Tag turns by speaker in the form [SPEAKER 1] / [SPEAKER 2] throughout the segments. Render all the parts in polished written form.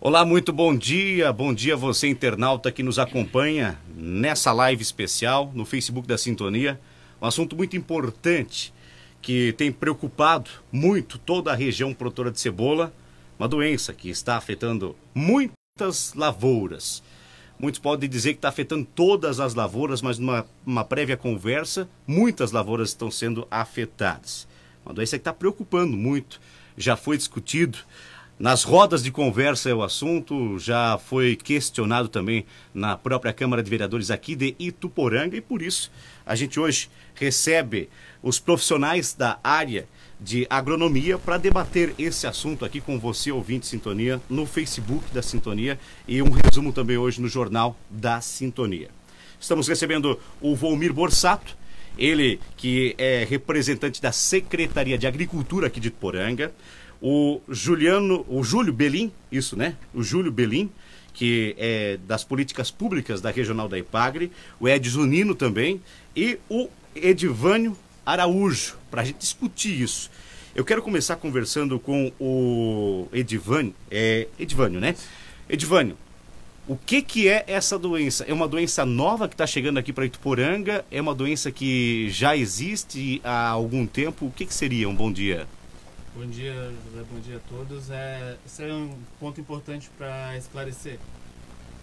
[SPEAKER 1] Olá, muito bom dia você internauta que nos acompanha nessa live especial no Facebook da Sintonia. Um assunto muito importante que tem preocupado muito toda a região produtora de cebola, uma doença que está afetando muitas lavouras. Muitos podem dizer que está afetando todas as lavouras, mas numa prévia conversa, muitas lavouras estão sendo afetadas. Uma doença que está preocupando muito, já foi discutido. Nas rodas de conversa é o assunto, já foi questionado também na própria Câmara de Vereadores aqui de Ituporanga e por isso a gente hoje recebe os profissionais da área de agronomia para debater esse assunto aqui com você, ouvinte Sintonia, no Facebook da Sintonia e um resumo também hoje no Jornal da Sintonia. Estamos recebendo o Volmir Borsato, ele que é representante da Secretaria de Agricultura aqui de Ituporanga, o Júlio Belim, isso, né? O Júlio Belim, que é das políticas públicas da Regional da Epagre, o Edson Nino também e o Edivânio Araújo, para a gente discutir isso. Eu quero começar conversando com o Edivânio, Edivânio, né? Edivânio, o que é essa doença? É uma doença nova que está chegando aqui para Ituporanga? É uma doença que já existe há algum tempo? O que seria? Um bom dia.
[SPEAKER 2] Bom dia, José, bom dia a todos. Esse é um ponto importante para esclarecer.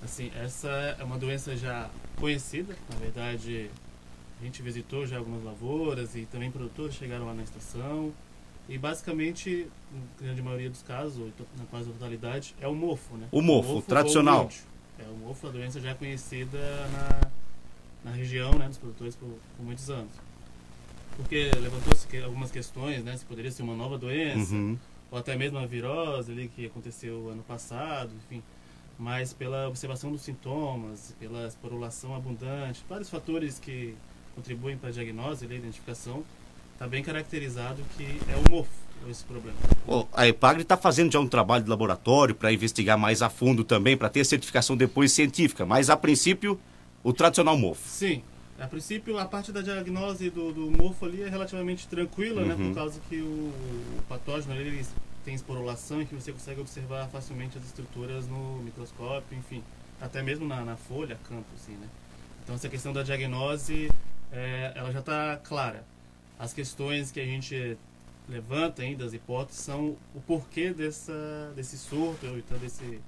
[SPEAKER 2] Assim, essa é uma doença já conhecida, na verdade, a gente visitou já algumas lavouras e também produtores chegaram lá na estação. E basicamente, na grande maioria dos casos, ou na quase totalidade, é o mofo, né?
[SPEAKER 1] O mofo tradicional.
[SPEAKER 2] O mofo, a doença já é conhecida na região, né, dos produtores por muitos anos. Porque levantou-se algumas questões, né? Se poderia ser uma nova doença, ou até mesmo uma virose ali que aconteceu ano passado, enfim. Mas pela observação dos sintomas, pela esporulação abundante, vários fatores que contribuem para a diagnose e a identificação, está bem caracterizado que é o mofo, esse problema.
[SPEAKER 1] A Epagre está fazendo já um trabalho de laboratório para investigar mais a fundo também, para ter certificação depois científica, mas a princípio, o tradicional mofo.
[SPEAKER 2] Sim. A princípio, a parte da diagnose do mofo ali é relativamente tranquila, né? Por causa que o patógeno ele tem esporulação e que você consegue observar facilmente as estruturas no microscópio, enfim, até mesmo na folha, campo, assim, né? Então, essa questão da diagnose, ela já está clara. As questões que a gente levanta ainda, as hipóteses, são o porquê desse surto, então desse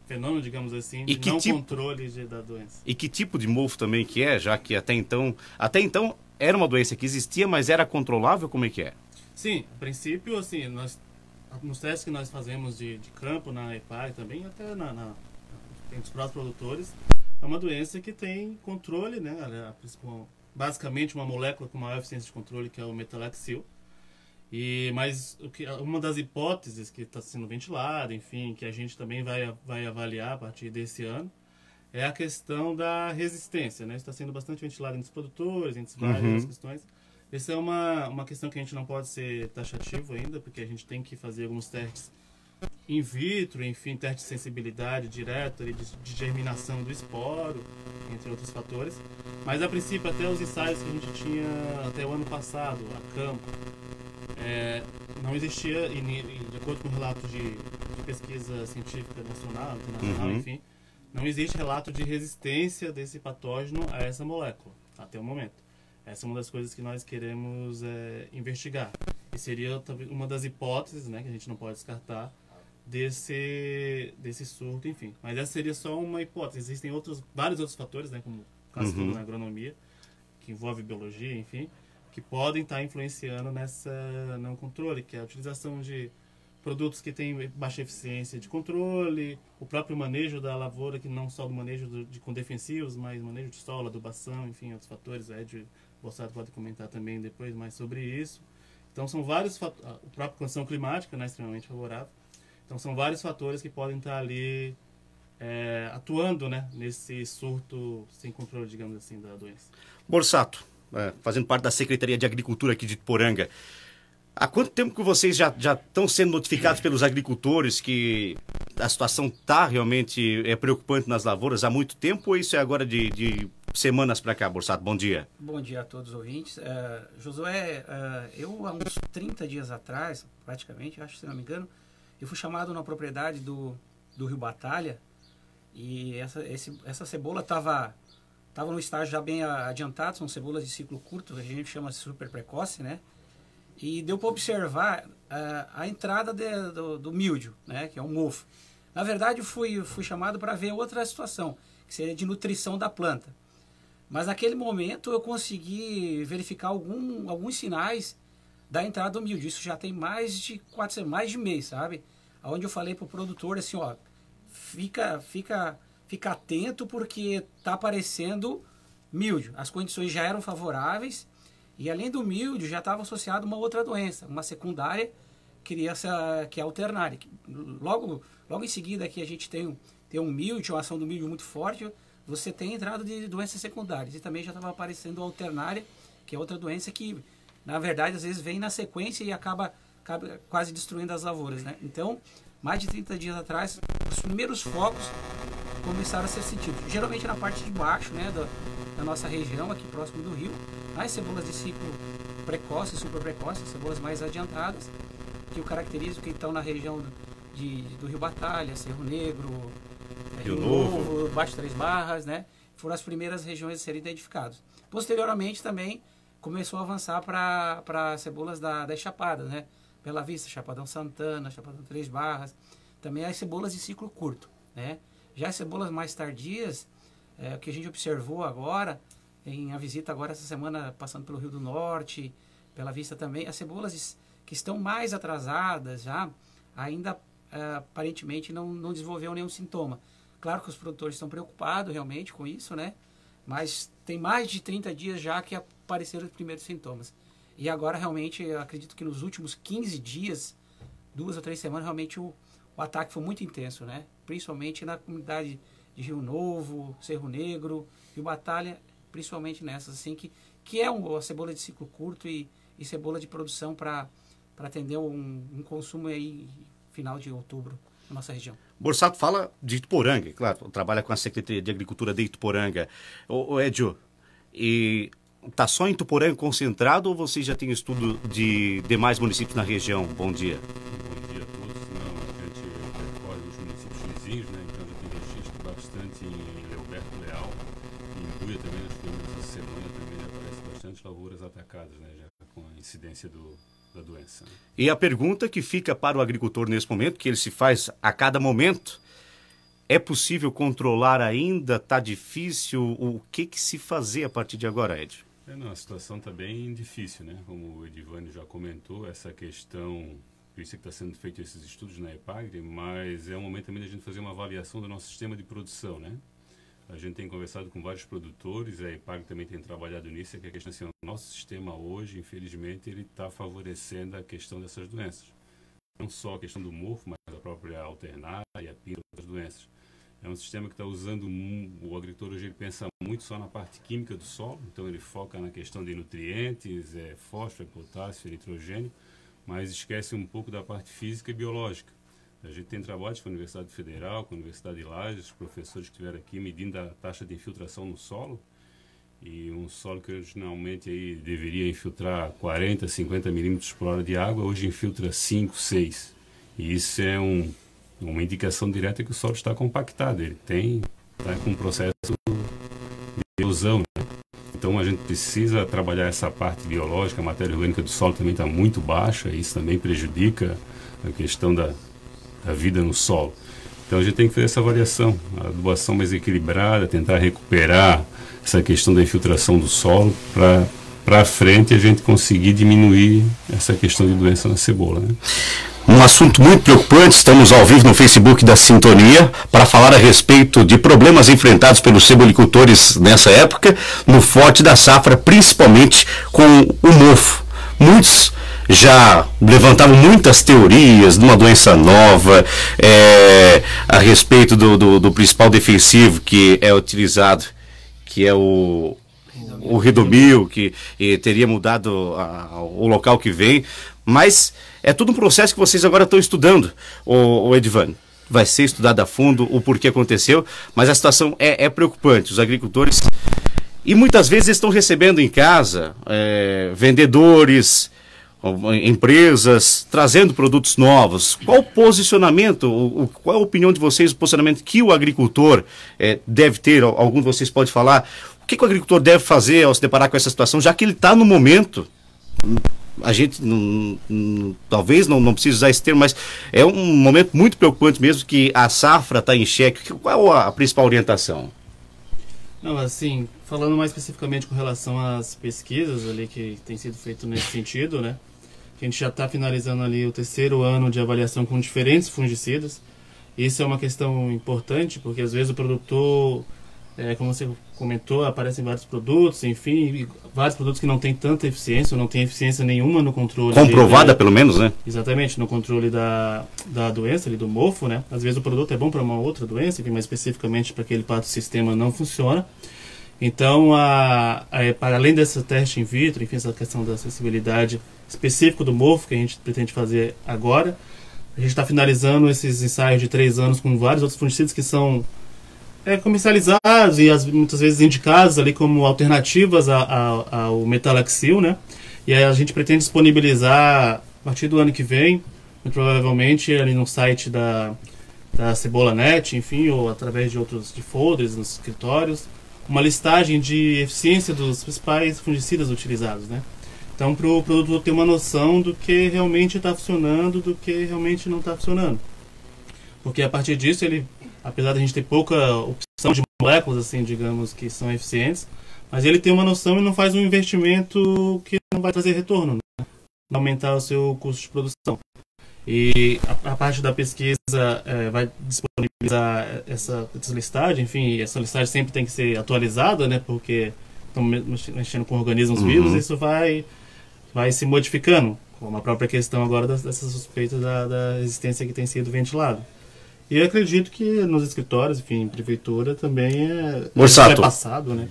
[SPEAKER 2] fenômeno, digamos assim, de não controle da doença.
[SPEAKER 1] E que tipo de mofo também que é, já que até então era uma doença que existia, mas era controlável, como é que é?
[SPEAKER 2] Sim, a princípio, assim, nos testes que nós fazemos de campo, na EPAI também, até entre os próprios produtores, é uma doença que tem controle, né? Basicamente uma molécula com maior eficiência de controle, que é o metalaxil. Mas uma das hipóteses que está sendo ventilada, enfim, que a gente também vai avaliar a partir desse ano, é a questão da resistência, né? Está sendo bastante ventilada entre os produtores, entre várias questões. Essa é uma questão que a gente não pode ser taxativo ainda, porque a gente tem que fazer alguns testes in vitro, enfim, teste de sensibilidade direta, de germinação do esporo, entre outros fatores. Mas a princípio, até os ensaios que a gente tinha até o ano passado, a campo, não existia, e de acordo com relatos de pesquisa científica nacional, internacional, enfim, não existe relato de resistência desse patógeno a essa molécula, até o momento. Essa é uma das coisas que nós queremos investigar. E seria uma das hipóteses, né, que a gente não pode descartar, desse surto, enfim. Mas essa seria só uma hipótese. Existem vários outros fatores, né, como o caso na agronomia, que envolve biologia, enfim, que podem estar influenciando nessa não controle, que é a utilização de produtos que têm baixa eficiência de controle, o próprio manejo da lavoura, que não só do manejo com defensivos, mas manejo de solo, adubação, enfim, outros fatores. O Ed Borsato pode comentar também depois mais sobre isso. Então são vários fatores, a própria condição climática, né, extremamente favorável. Então são vários fatores que podem estar ali atuando, né, nesse surto sem controle, digamos assim, da doença.
[SPEAKER 1] Borsato, fazendo parte da Secretaria de Agricultura aqui de Ituporanga, há quanto tempo que vocês já estão sendo notificados pelos agricultores que a situação está realmente preocupante nas lavouras? Há muito tempo ou isso é agora de semanas para cá, Borsato? Bom dia.
[SPEAKER 3] Bom dia a todos os ouvintes. Josué, eu há uns 30 dias atrás, praticamente, acho, se não me engano, eu fui chamado na propriedade do do Rio Batalha, e essa cebola estava no estágio já bem adiantado, são cebolas de ciclo curto, a gente chama de super precoce, né? E deu para observar a entrada do míldio, né? Que é um mofo. Na verdade, fui chamado para ver outra situação, que seria de nutrição da planta. Mas naquele momento eu consegui verificar alguns sinais da entrada do míldio. Isso já tem mais de mês, sabe? Onde eu falei para o produtor assim, ó, fica atento porque tá aparecendo míldio. As condições já eram favoráveis e além do míldio já estava associado uma outra doença, uma secundária, que é a alternária. Logo em seguida que a gente tem um míldio, uma ação do míldio muito forte, você tem entrada de doenças secundárias. E também já estava aparecendo a alternária, que é outra doença que, na verdade, às vezes vem na sequência e acaba quase destruindo as lavouras, né? Então, mais de 30 dias atrás, os primeiros focos começaram a ser sentidos. Geralmente na parte de baixo, né, da nossa região, aqui próximo do rio, as cebolas de ciclo precoce, super precoce, cebolas mais adiantadas, que o caracteriza que estão na região do Rio Batalha, Cerro Negro, Rio Novo, Baixo Três Barras, né? Foram as primeiras regiões a serem identificadas. Posteriormente também começou a avançar para cebolas das chapadas, né? Bela Vista, Chapadão Santana, Chapadão Três Barras, também as cebolas de ciclo curto, né? Já as cebolas mais tardias, o que a gente observou agora, em a visita agora essa semana passando pelo Rio do Norte, Bela Vista também, as cebolas que estão mais atrasadas já, ainda aparentemente não desenvolveu nenhum sintoma. Claro que os produtores estão preocupados realmente com isso, né? Mas tem mais de 30 dias já que apareceram os primeiros sintomas. E agora realmente, eu acredito que nos últimos 15 dias, 2 ou 3 semanas, realmente o ataque foi muito intenso, né? Principalmente na comunidade de Rio Novo, Cerro Negro, Rio Batalha, principalmente nessas, assim, que é a cebola de ciclo curto e cebola de produção para atender um consumo aí final de outubro na nossa região.
[SPEAKER 1] Borsato fala de Ituporanga, claro, trabalha com a Secretaria de Agricultura de Ituporanga. Ô Edio, e tá só em Ituporanga concentrado ou vocês já têm estudo de demais municípios na região? Bom dia.
[SPEAKER 4] Bom dia a todos. Não, a gente percorre os municípios vizinhos, né? Então já tem registro bastante em Leoberto Leal, em Buia também, nós tivemos essa semana também aparece bastante lavouras atacadas, né? Já com a incidência da doença.
[SPEAKER 1] E a pergunta que fica para o agricultor nesse momento, que ele se faz a cada momento, é possível controlar ainda? Está difícil? O que se fazer a partir de agora, Ed?
[SPEAKER 4] Não, a situação está bem difícil, né? Como o Edivânio já comentou, essa questão, por isso é que está sendo feito esses estudos na EPAGRE, mas é um momento também da gente fazer uma avaliação do nosso sistema de produção, né? A gente tem conversado com vários produtores, a EPAGRE também tem trabalhado nisso, é que a questão assim, o nosso sistema hoje, infelizmente, ele está favorecendo a questão dessas doenças. Não só a questão do mofo, mas a própria alternária e a pinta das doenças. É um sistema que está usando, o agricultor hoje ele pensa muito só na parte química do solo, então ele foca na questão de nutrientes, fósforo, potássio, nitrogênio, mas esquece um pouco da parte física e biológica. A gente tem trabalhos com a Universidade Federal, com a Universidade de Lages, os professores que estiveram aqui medindo a taxa de infiltração no solo, e um solo que originalmente aí deveria infiltrar 40, 50 milímetros por hora de água, hoje infiltra 5, 6. E isso é uma indicação direta que o solo está compactado, ele está com um processo de erosão, né? Então a gente precisa trabalhar essa parte biológica, a matéria orgânica do solo também está muito baixa, e isso também prejudica a questão da vida no solo. Então a gente tem que fazer essa avaliação, a adubação mais equilibrada, tentar recuperar essa questão da infiltração do solo para frente a gente conseguir diminuir essa questão de doença na cebola, né?
[SPEAKER 1] Um assunto muito preocupante, estamos ao vivo no Facebook da Sintonia para falar a respeito de problemas enfrentados pelos cebolicultores nessa época, no forte da safra, principalmente com o mofo. Muitos já levantavam muitas teorias de uma doença nova, a respeito do principal defensivo que é utilizado, que é o Ridomil, que teria mudado o local que vem, mas é tudo um processo que vocês agora estão estudando, o Edivânio. Vai ser estudado a fundo o porquê aconteceu, mas a situação é preocupante. Os agricultores, e muitas vezes estão recebendo em casa vendedores empresas trazendo produtos novos. Qual o posicionamento, qual a opinião de vocês, o posicionamento que o agricultor deve ter? Algum de vocês pode falar? O que o agricultor deve fazer ao se deparar com essa situação, já que ele está no momento? A gente talvez não precise usar esse termo, mas é um momento muito preocupante mesmo, que a safra está em xeque. Qual a principal orientação?
[SPEAKER 2] Não, assim, falando mais especificamente com relação às pesquisas ali que tem sido feito nesse sentido, né? A gente já está finalizando ali o 3º ano de avaliação com diferentes fungicidas. Isso é uma questão importante, porque às vezes o produtor, como você comentou, aparecem vários produtos, enfim, vários produtos que não têm tanta eficiência, ou não tem eficiência nenhuma no controle.
[SPEAKER 1] Comprovada, pelo menos, né?
[SPEAKER 2] Exatamente, no controle da doença, ali, do mofo, né? Às vezes o produto é bom para uma outra doença, enfim, mas especificamente para aquele pato-sistema não funciona. Então, para além desse teste in vitro, enfim, essa questão da acessibilidade específica do mofo que a gente pretende fazer agora, a gente está finalizando esses ensaios de 3 anos com vários outros fungicidas que são comercializados e muitas vezes indicados ali como alternativas ao metalaxil, né? E aí a gente pretende disponibilizar a partir do ano que vem, muito provavelmente ali no site da Cebola Net, enfim, ou através de folders nos escritórios, uma listagem de eficiência dos principais fungicidas utilizados, né? Então, para o produtor ter uma noção do que realmente está funcionando, do que realmente não está funcionando. Porque a partir disso, apesar de a gente ter pouca opção de moléculas, assim, digamos, que são eficientes, mas ele tem uma noção e não faz um investimento que não vai trazer retorno, né? Aumentar o seu custo de produção. E a parte da pesquisa vai disponibilizar essa listagem, enfim, essa listagem sempre tem que ser atualizada, né? Porque estamos mexendo com organismos vivos, isso vai se modificando, como a própria questão agora dessa suspeita da resistência que tem sido ventilada. E eu acredito que nos escritórios, enfim, prefeitura também
[SPEAKER 1] Morsato,
[SPEAKER 2] é passado, né?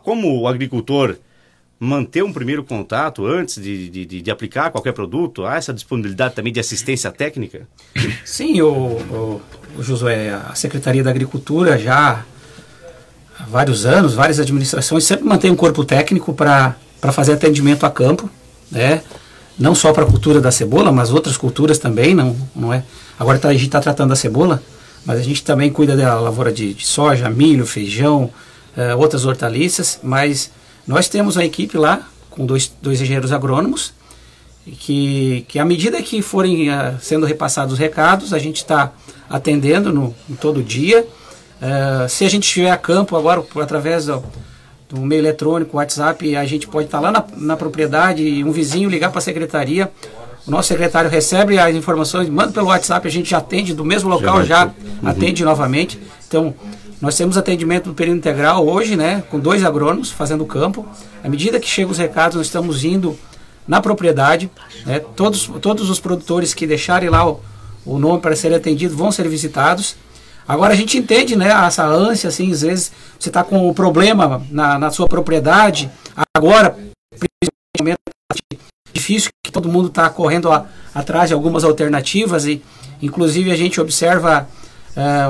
[SPEAKER 1] Como o agricultor manter um primeiro contato antes de aplicar qualquer produto? Há essa disponibilidade também de assistência técnica?
[SPEAKER 3] Sim, o Josué, a Secretaria da Agricultura já há vários anos, várias administrações sempre mantém um corpo técnico para fazer atendimento a campo, né? Não só para a cultura da cebola, mas outras culturas também, não é? Agora a gente está tratando da cebola, mas a gente também cuida da lavoura de soja, milho, feijão, outras hortaliças, mas nós temos uma equipe lá, com dois engenheiros agrônomos, que à medida que forem sendo repassados os recados, a gente está atendendo em todo dia. Se a gente estiver a campo agora, através do meio eletrônico, WhatsApp, a gente pode estar lá na propriedade e um vizinho ligar para a secretaria. O nosso secretário recebe as informações, manda pelo WhatsApp, a gente já atende do mesmo local, já atende novamente. Então, nós temos atendimento do período integral hoje, né, com 2 agrônomos fazendo campo. À medida que chegam os recados, nós estamos indo na propriedade, né, todos os produtores que deixarem lá o nome para serem atendidos vão ser visitados. Agora a gente entende, né, essa ânsia, assim, às vezes você está com um problema na sua propriedade, agora, principalmente, difícil, que todo mundo está correndo atrás de algumas alternativas e, inclusive, a gente observa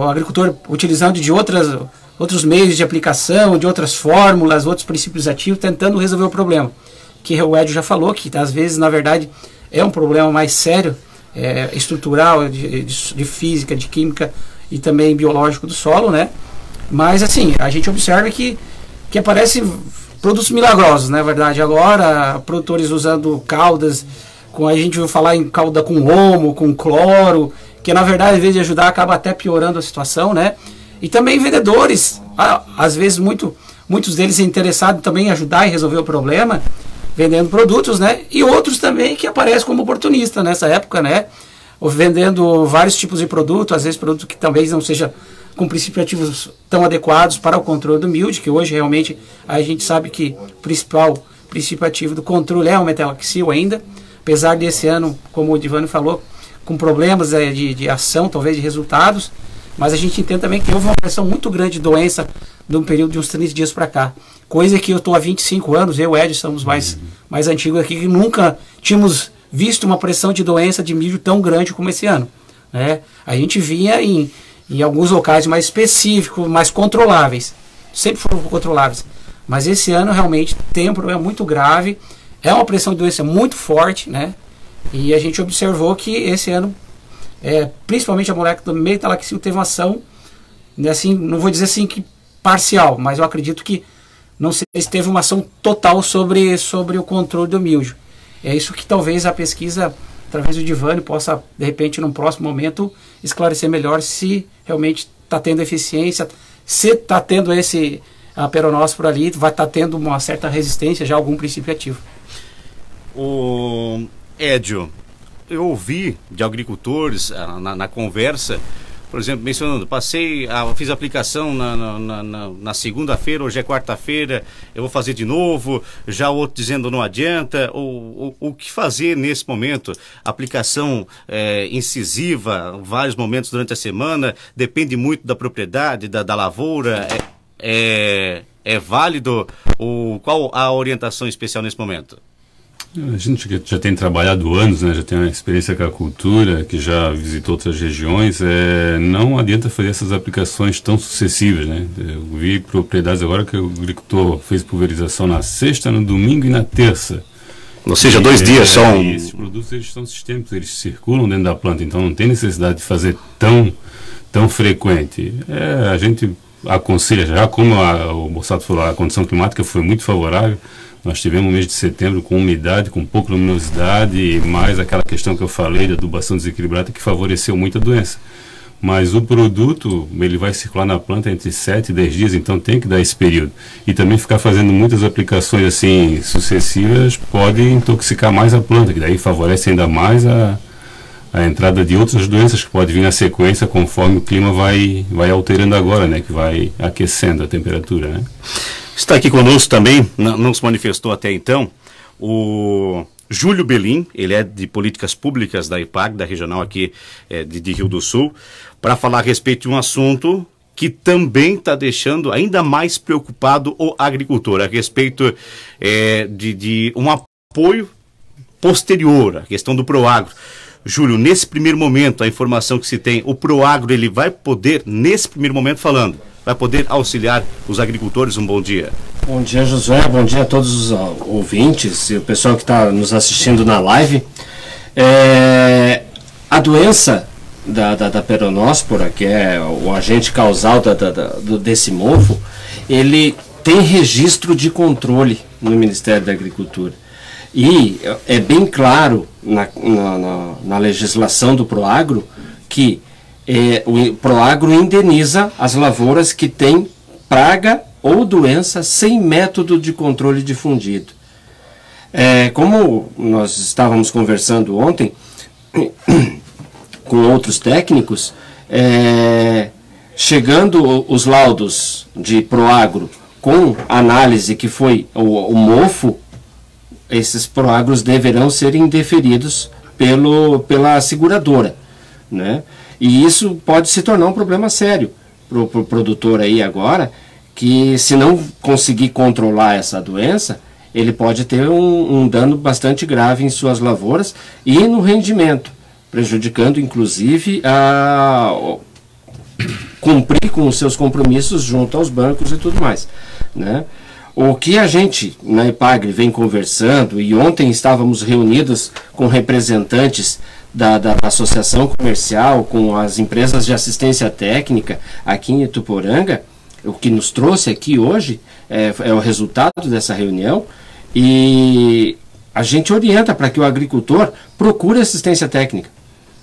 [SPEAKER 3] o agricultor utilizando de outros meios de aplicação, de outras fórmulas, outros princípios ativos, tentando resolver o problema. Que o Edio já falou, que às vezes, na verdade, é um problema mais sério, estrutural, de física, de química e também biológico do solo, né? Mas, assim, a gente observa que aparecem produtos milagrosos, na verdade. Agora, produtores usando caldas, a gente ouviu falar em calda com homo, com cloro, que na verdade, às vezes de ajudar, acaba até piorando a situação, né? E também vendedores, às vezes muitos deles interessados também em ajudar e resolver o problema, vendendo produtos, né? E outros também que aparecem como oportunista nessa época, né? Ou vendendo vários tipos de produtos, às vezes produtos que talvez não seja com princípios ativos tão adequados para o controle do milho, que hoje realmente a gente sabe que o principal princípio ativo do controle é o metalaxil ainda, apesar desse ano, como o Edivânio falou, com problemas de ação, talvez de resultados, mas a gente entende também que houve uma pressão muito grande de doença de um período de uns 30 dias para cá, coisa que eu estou há 25 anos, eu e o Ed somos mais antigos aqui, que nunca tínhamos visto uma pressão de doença de milho tão grande como esse ano, né? A gente vinha em alguns locais mais específicos, mais controláveis, sempre foram controláveis, mas esse ano realmente tem um problema muito grave, é uma pressão de doença muito forte, né? E a gente observou que esse ano, principalmente a molécula do metalacicil teve uma ação, né, assim, não vou dizer assim que parcial, mas eu acredito que não sei se teve uma ação total sobre o controle do míldio. É isso que talvez a pesquisa, através do Edivânio, possa, de repente, num próximo momento, esclarecer melhor se realmente está tendo eficiência, se está tendo a peronóspora ali, vai estar tendo uma certa resistência já a algum princípio ativo.
[SPEAKER 1] O Edio, eu ouvi de agricultores na conversa, por exemplo, mencionando, fiz a aplicação na segunda-feira, hoje é quarta-feira, eu vou fazer de novo, já o outro dizendo não adianta, o que fazer nesse momento? Aplicação incisiva, vários momentos durante a semana, depende muito da propriedade, da lavoura, é válido? Qual a orientação especial nesse momento?
[SPEAKER 4] A gente já tem trabalhado anos, né? Já tem uma experiência com a cultura, que já visitou outras regiões. Não adianta fazer essas aplicações tão sucessivas, né? Eu vi propriedades agora que o agricultor fez pulverização na sexta, no domingo e na terça.
[SPEAKER 1] Ou seja, 2 dias são...
[SPEAKER 4] Esses produtos, eles são sistêmicos, eles circulam dentro da planta, então não tem necessidade de fazer tão frequente. A gente aconselha, já como o Borsato falou, a condição climática foi muito favorável. Nós tivemos um mês de setembro com umidade, com pouca luminosidade, e mais aquela questão que eu falei de adubação desequilibrada que favoreceu muito a doença. Mas o produto, ele vai circular na planta entre 7 e 10 dias, então tem que dar esse período. E também ficar fazendo muitas aplicações assim sucessivas pode intoxicar mais a planta, que daí favorece ainda mais a entrada de outras doenças que podem vir na sequência conforme o clima vai alterando agora, né? Que vai aquecendo a temperatura, né?
[SPEAKER 1] Está aqui conosco também, não se manifestou até então, o Júlio Belim, ele é de Políticas Públicas da EPAGRE, da regional aqui de Rio do Sul, para falar a respeito de um assunto que também está deixando ainda mais preocupado o agricultor, a respeito de um apoio posterior, a questão do Proagro. Júlio, nesse primeiro momento, a informação que se tem, o Proagro, ele vai poder, nesse primeiro momento falando, vai poder auxiliar os agricultores? Um bom dia.
[SPEAKER 5] Bom dia, Josué. Bom dia a todos os ouvintes e o pessoal que está nos assistindo na live. A doença da peronóspora, que é o agente causal desse mofo, ele tem registro de controle no Ministério da Agricultura. E é bem claro na legislação do Proagro que o Proagro indeniza as lavouras que têm praga ou doença sem método de controle difundido. Como nós estávamos conversando ontem com outros técnicos, chegando os laudos de Proagro com análise que foi o mofo, esses Proagros deverão ser indeferidos pela seguradora, né? E isso pode se tornar um problema sério para o produtor aí agora, que se não conseguir controlar essa doença, ele pode ter um dano bastante grave em suas lavouras e no rendimento, prejudicando inclusive a cumprir com os seus compromissos junto aos bancos e tudo mais, né? O que a gente na EPAGRE vem conversando, e ontem estávamos reunidos com representantes da associação comercial, com as empresas de assistência técnica aqui em Ituporanga, o que nos trouxe aqui hoje é o resultado dessa reunião, e a gente orienta para que o agricultor procure assistência técnica,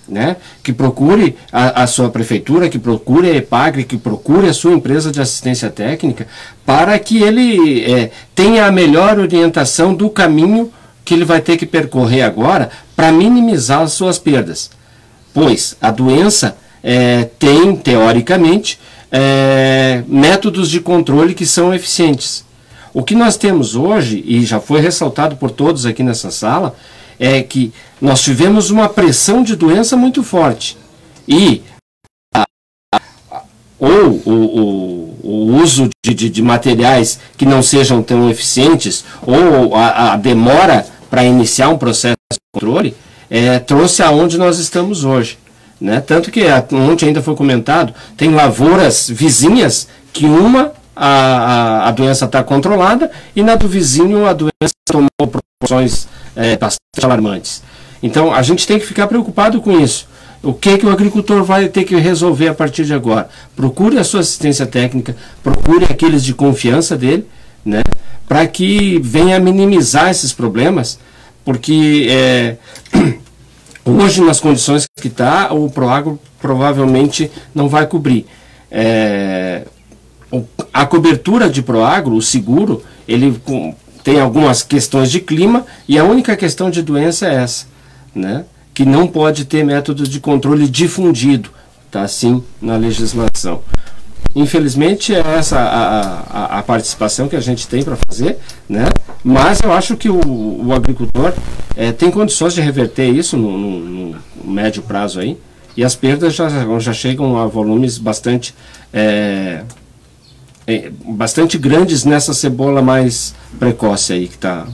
[SPEAKER 5] né? Que procure a sua prefeitura, que procure a EPAGRE, que procure a sua empresa de assistência técnica, para que ele tenha a melhor orientação do caminho que ele vai ter que percorrer agora para minimizar as suas perdas. Pois a doença tem, teoricamente, métodos de controle que são eficientes. O que nós temos hoje, e já foi ressaltado por todos aqui nessa sala, é que nós tivemos uma pressão de doença muito forte. E o uso de materiais que não sejam tão eficientes, ou a demora para iniciar um processo de controle, trouxe aonde nós estamos hoje, né? Tanto que ontem ainda foi comentado, tem lavouras vizinhas que a doença está controlada e na do vizinho a doença tomou proporções bastante alarmantes. Então, a gente tem que ficar preocupado com isso. O que o agricultor vai ter que resolver a partir de agora? Procure a sua assistência técnica, procure aqueles de confiança dele, né, para que venha minimizar esses problemas, porque hoje, nas condições que está, o Proagro provavelmente não vai cobrir. A cobertura de Proagro, o seguro, ele tem algumas questões de clima, e a única questão de doença é essa, né? Que não pode ter método de controle difundido, tá assim na legislação. Infelizmente, é essa a participação que a gente tem para fazer, né? Mas eu acho que o agricultor tem condições de reverter isso no médio prazo aí, e as perdas já chegam a volumes bastante grandes nessa cebola mais precoce aí que está.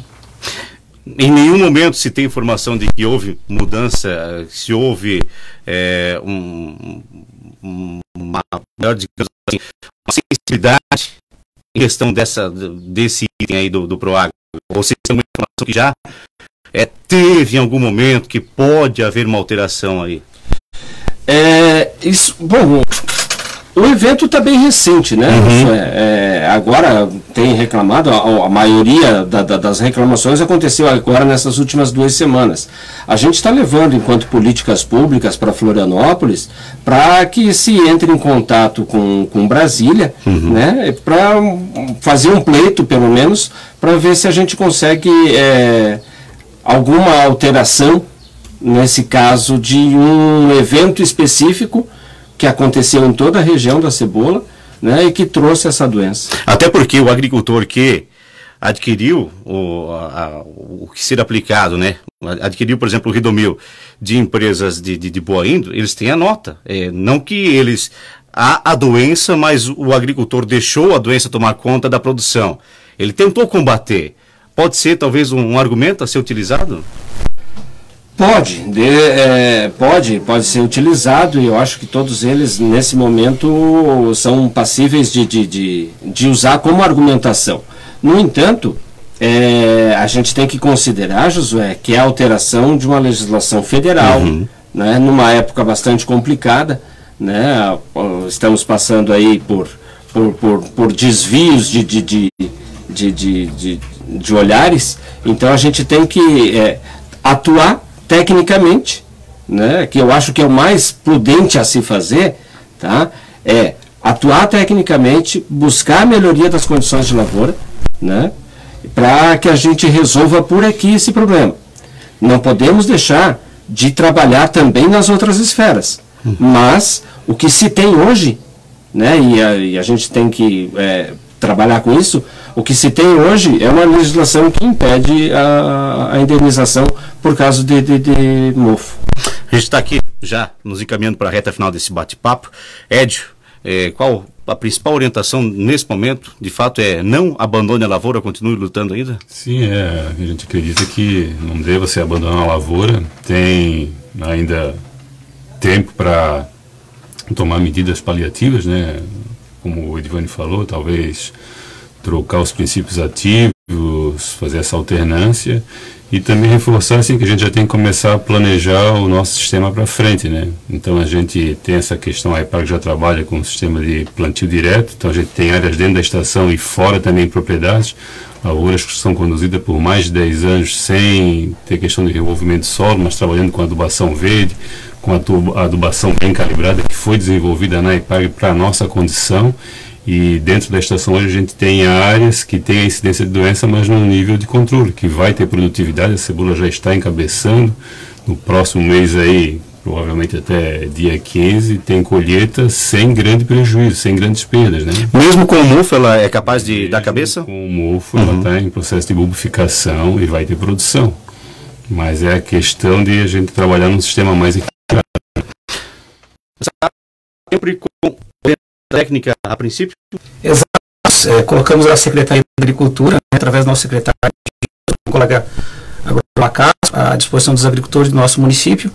[SPEAKER 1] Em nenhum momento se tem informação de que houve mudança, se houve uma maior, digamos assim, uma sensibilidade em questão desse item aí do Proagro. Ou seja, uma informação que já teve em algum momento que pode haver uma alteração aí.
[SPEAKER 5] Bom, o evento está bem recente, né? Agora tem reclamado, a maioria das reclamações aconteceu agora nessas últimas 2 semanas. A gente está levando, enquanto políticas públicas, para Florianópolis, para que se entre em contato com Brasília, né? Para fazer um pleito, pelo menos, para ver se a gente consegue alguma alteração, nesse caso de um evento específico que aconteceu em toda a região da cebola, né, e que trouxe essa doença. Até porque o agricultor que adquiriu o que ser aplicado, né, adquiriu, por exemplo, o Ridomil de empresas de boa índole, eles têm a nota. Não que eles... Há a doença, mas o agricultor deixou a doença tomar conta da produção. Ele tentou combater. Pode ser, talvez, um argumento a ser utilizado? Pode ser utilizado, e eu acho que todos eles, nesse momento, são passíveis de usar como argumentação. No entanto, a gente tem que considerar, Josué, que é a alteração de uma legislação federal, né, numa época bastante complicada, né, estamos passando aí por desvios de olhares, então a gente tem que atuar tecnicamente, né, que eu acho que é o mais prudente a se fazer, tá? Atuar tecnicamente, buscar a melhoria das condições de lavoura, né, para que a gente resolva por aqui esse problema. Não podemos deixar de trabalhar também nas outras esferas, mas o que se tem hoje, né, e a gente tem que trabalhar com isso, o que se tem hoje é uma legislação que impede a indenização por causa de mofo.
[SPEAKER 1] A gente está aqui já nos encaminhando para a reta final desse bate-papo. Édio, qual a principal orientação nesse momento? De fato, não abandone a lavoura, continue lutando ainda?
[SPEAKER 4] Sim, a gente acredita que não deva se abandonar a lavoura. Tem ainda tempo para tomar medidas paliativas, né? Como o Edivane falou, talvez trocar os princípios ativos, fazer essa alternância, e também reforçar assim que a gente já tem que começar a planejar o nosso sistema para frente, né? Então a gente tem essa questão, a EPAG já trabalha com um sistema de plantio direto, então a gente tem áreas dentro da estação e fora também propriedades, lavouras que são conduzidas por mais de 10 anos sem ter questão de revolvimento de solo, mas trabalhando com adubação verde, com a adubação bem calibrada, que foi desenvolvida na EPAG para a nossa condição. E dentro da estação hoje a gente tem áreas que tem a incidência de doença, mas num nível de controle, que vai ter produtividade. A cebola já está encabeçando. No próximo mês aí, provavelmente até dia 15, tem colheita sem grande prejuízo, sem grandes perdas, né?
[SPEAKER 1] Mesmo com o mofo, ela é capaz de dar cabeça?
[SPEAKER 4] Com o mofo, ela está em processo de bulbificação e vai ter produção. Mas é a questão de a gente trabalhar num sistema mais equilibrado.
[SPEAKER 1] Sempre com técnica a princípio?
[SPEAKER 3] Exato. Colocamos a Secretaria de Agricultura, né, através do nosso secretário, o colega Acaso, à disposição dos agricultores do nosso município,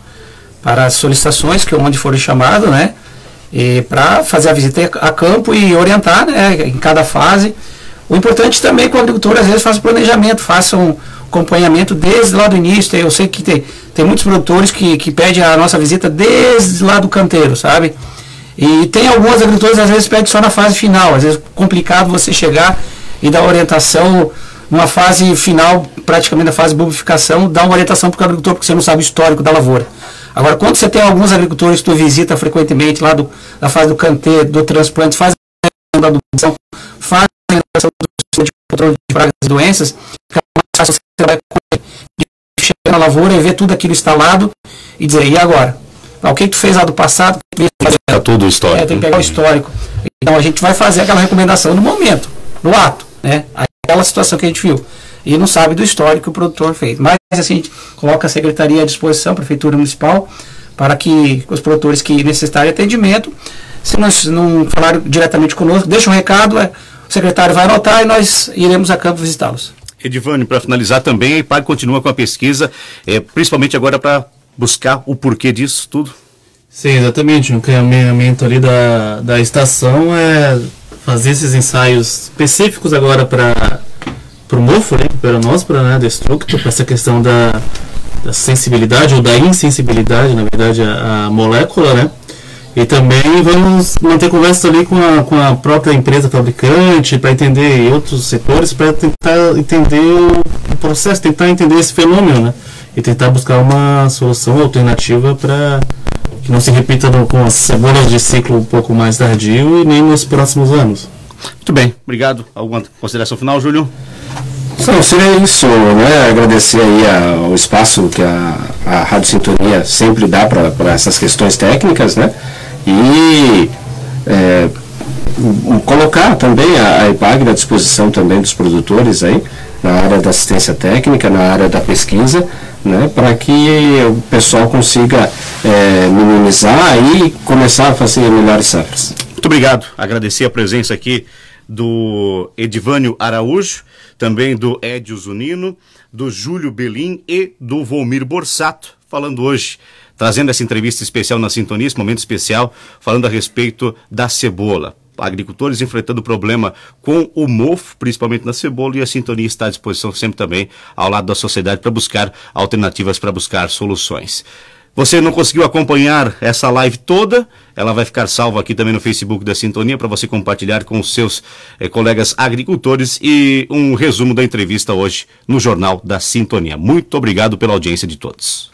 [SPEAKER 3] para as solicitações, que onde forem chamados, né, para fazer a visita a campo e orientar, né, em cada fase. O importante também é que o agricultor, às vezes, faça o planejamento, faça acompanhamento desde lá do início. Eu sei que tem muitos produtores que pedem a nossa visita desde lá do canteiro, sabe? E tem alguns agricultores, às vezes, pedem só na fase final. Às vezes é complicado você chegar e dar orientação numa fase final, praticamente na fase de bulbificação, dar uma orientação para o agricultor, porque você não sabe o histórico da lavoura. Agora, quando você tem alguns agricultores que tu visita frequentemente lá da fase do canteiro, do transplante, faz a da adubação, faz a orientação do controle de pragas e doenças, fica mais fácil você vai chegar na lavoura e ver tudo aquilo instalado e dizer, e agora? O que tu fez lá do passado?
[SPEAKER 1] Está tudo o histórico.
[SPEAKER 3] Tem que pegar o histórico. Então a gente vai fazer aquela recomendação no momento, no ato, né? Aquela situação que a gente viu. E não sabe do histórico que o produtor fez. Mas assim, a gente coloca a secretaria à disposição, a Prefeitura Municipal, para que os produtores que necessitarem de atendimento, se não falarem diretamente conosco, deixa um recado, o secretário vai anotar e nós iremos a campo visitá-los.
[SPEAKER 1] Edivânio, para finalizar também, a IPAG continua com a pesquisa, principalmente agora para buscar o porquê disso tudo.
[SPEAKER 2] Sim, exatamente. O caminhamento ali da estação é fazer esses ensaios específicos agora para o mofo, né, peronospora, né, destructo, para essa questão da sensibilidade ou da insensibilidade, na verdade, a molécula, né? E também vamos manter conversa ali com a própria empresa fabricante para entender outros setores, para tentar entender o processo, tentar entender esse fenômeno, né? E tentar buscar uma solução alternativa para que não se repita com as cebolas de ciclo um pouco mais tardio e nem nos próximos anos.
[SPEAKER 1] Muito bem, obrigado. Alguma consideração final, Júlio?
[SPEAKER 5] Não, seria isso, né? Agradecer aí o espaço que a Rádio Sintonia sempre dá para essas questões técnicas, né? E colocar também a IPAG à disposição também dos produtores aí, na área da assistência técnica, na área da pesquisa, né, para que o pessoal consiga minimizar e começar a fazer melhores safras.
[SPEAKER 1] Muito obrigado. Agradecer a presença aqui do Edivânio Araújo, também do Edio Zunino, do Júlio Belim e do Volmir Borsato, falando hoje, trazendo essa entrevista especial na Sintonia, esse momento especial, falando a respeito da cebola. Agricultores enfrentando problema com o mofo, principalmente na cebola, e a Sintonia está à disposição sempre também ao lado da sociedade para buscar alternativas, para buscar soluções. Você não conseguiu acompanhar essa live toda, ela vai ficar salva aqui também no Facebook da Sintonia para você compartilhar com os seus colegas agricultores e um resumo da entrevista hoje no Jornal da Sintonia. Muito obrigado pela audiência de todos.